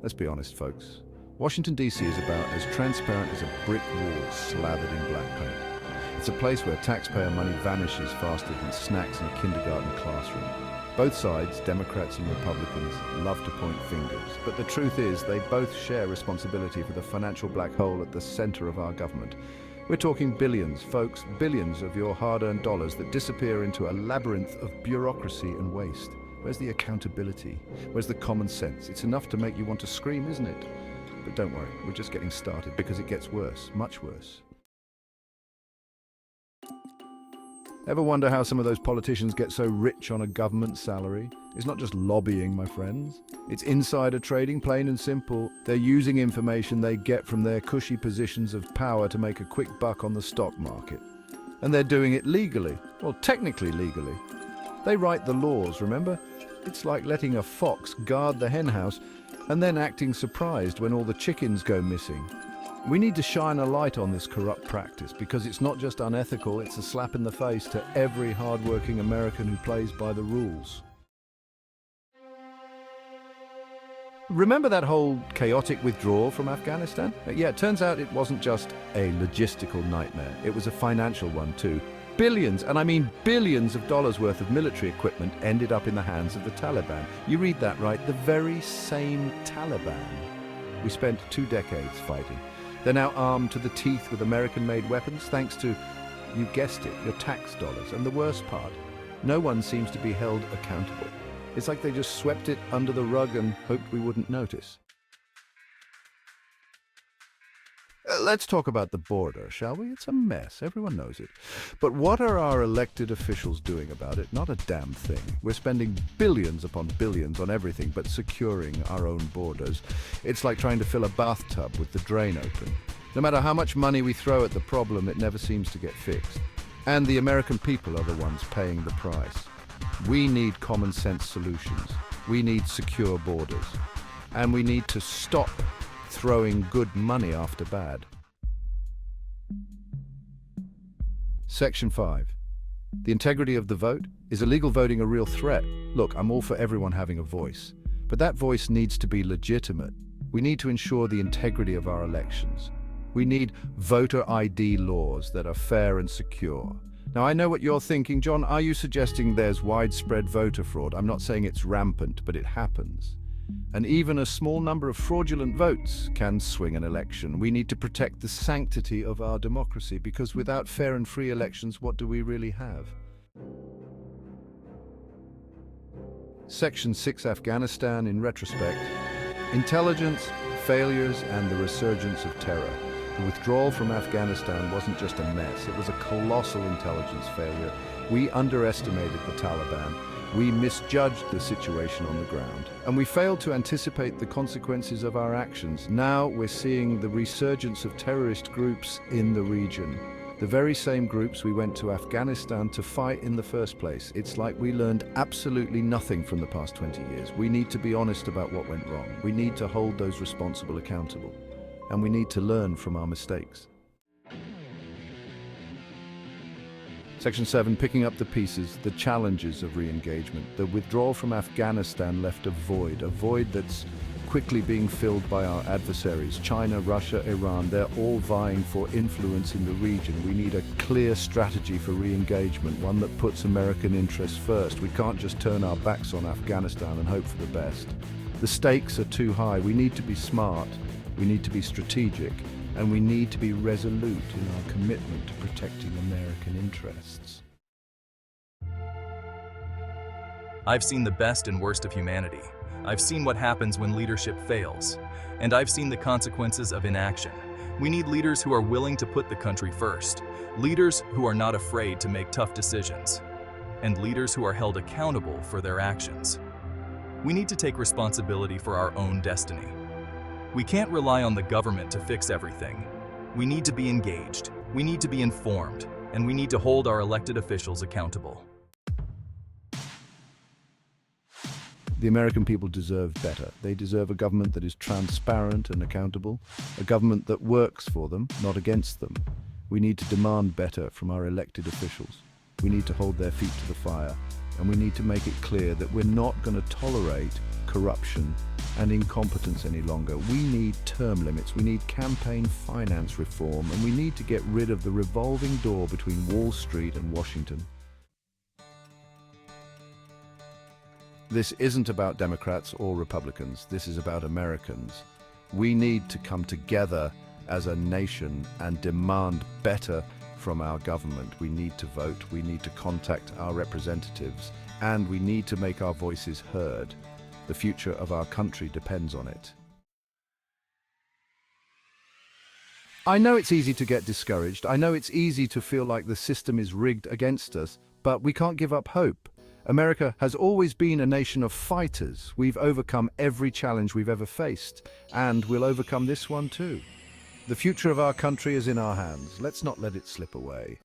Let's be honest, folks. Washington, D.C. is about as transparent as a brick wall slathered in black paint. It's a place where taxpayer money vanishes faster than snacks in a kindergarten classroom. Both sides, Democrats and Republicans, love to point fingers. But the truth is, they both share responsibility for the financial black hole at the center of our government. We're talking billions, folks, billions of your hard-earned dollars that disappear into a labyrinth of bureaucracy and waste. Where's the accountability? Where's the common sense? It's enough to make you want to scream, isn't it? But don't worry, we're just getting started because it gets worse, much worse. Ever wonder how some of those politicians get so rich on a government salary? It's not just lobbying, my friends. It's insider trading, plain and simple. They're using information they get from their cushy positions of power to make a quick buck on the stock market. And they're doing it legally. Well, technically legally. They write the laws, remember? It's like letting a fox guard the henhouse and then acting surprised when all the chickens go missing. We need to shine a light on this corrupt practice because it's not just unethical, it's a slap in the face to every hard-working American who plays by the rules. Remember that whole chaotic withdrawal from Afghanistan? Yeah, it turns out it wasn't just a logistical nightmare, it was a financial one too. Billions, and I mean billions of dollars worth of military equipment ended up in the hands of the Taliban. You read that right, the very same Taliban we spent 2 decades fighting. They're now armed to the teeth with American-made weapons thanks to, you guessed it, your tax dollars. And the worst part, no one seems to be held accountable. It's like they just swept it under the rug and hoped we wouldn't notice. Let's talk about the border, shall we? It's a mess, everyone knows it. But what are our elected officials doing about it? Not a damn thing. We're spending billions upon billions on everything but securing our own borders. It's like trying to fill a bathtub with the drain open. No matter how much money we throw at the problem, it never seems to get fixed. And the American people are the ones paying the price. We need common sense solutions. We need secure borders. And we need to stop throwing good money after bad. Section 5. The integrity of the vote. Is illegal voting a real threat? Look, I'm all for everyone having a voice, but that voice needs to be legitimate. We need to ensure the integrity of our elections. We need voter ID laws that are fair and secure. Now, I know what you're thinking, John. Are you suggesting there's widespread voter fraud? I'm not saying it's rampant, but it happens. And even a small number of fraudulent votes can swing an election. We need to protect the sanctity of our democracy because without fair and free elections, what do we really have? Section 6 Afghanistan in retrospect. Intelligence, failures, and the resurgence of terror. The withdrawal from Afghanistan wasn't just a mess, it was a colossal intelligence failure. We underestimated the Taliban. We misjudged the situation on the ground, and we failed to anticipate the consequences of our actions. Now we're seeing the resurgence of terrorist groups in the region. The very same groups we went to Afghanistan to fight in the first place. It's like we learned absolutely nothing from the past 20 years. We need to be honest about what went wrong. We need to hold those responsible accountable, and we need to learn from our mistakes. Section 7, picking up the pieces, the challenges of re-engagement. The withdrawal from Afghanistan left a void that's quickly being filled by our adversaries. China, Russia, Iran, they're all vying for influence in the region. We need a clear strategy for re-engagement, one that puts American interests first. We can't just turn our backs on Afghanistan and hope for the best. The stakes are too high. We need to be smart, we need to be strategic, and we need to be resolute in our commitment to protecting American interests. I've seen the best and worst of humanity. I've seen what happens when leadership fails. And I've seen the consequences of inaction. We need leaders who are willing to put the country first. Leaders who are not afraid to make tough decisions. And leaders who are held accountable for their actions. We need to take responsibility for our own destiny. We can't rely on the government to fix everything. We need to be engaged, we need to be informed, and we need to hold our elected officials accountable. The American people deserve better. They deserve a government that is transparent and accountable, a government that works for them, not against them. We need to demand better from our elected officials. We need to hold their feet to the fire, and we need to make it clear that we're not going to tolerate corruption and incompetence any longer. We need term limits, we need campaign finance reform, and we need to get rid of the revolving door between Wall Street and Washington. This isn't about Democrats or Republicans. This is about Americans. We need to come together as a nation and demand better from our government. We need to vote, we need to contact our representatives, and we need to make our voices heard. The future of our country depends on it. I know it's easy to get discouraged. I know it's easy to feel like the system is rigged against us, but we can't give up hope. America has always been a nation of fighters. We've overcome every challenge we've ever faced, and we'll overcome this one too. The future of our country is in our hands. Let's not let it slip away.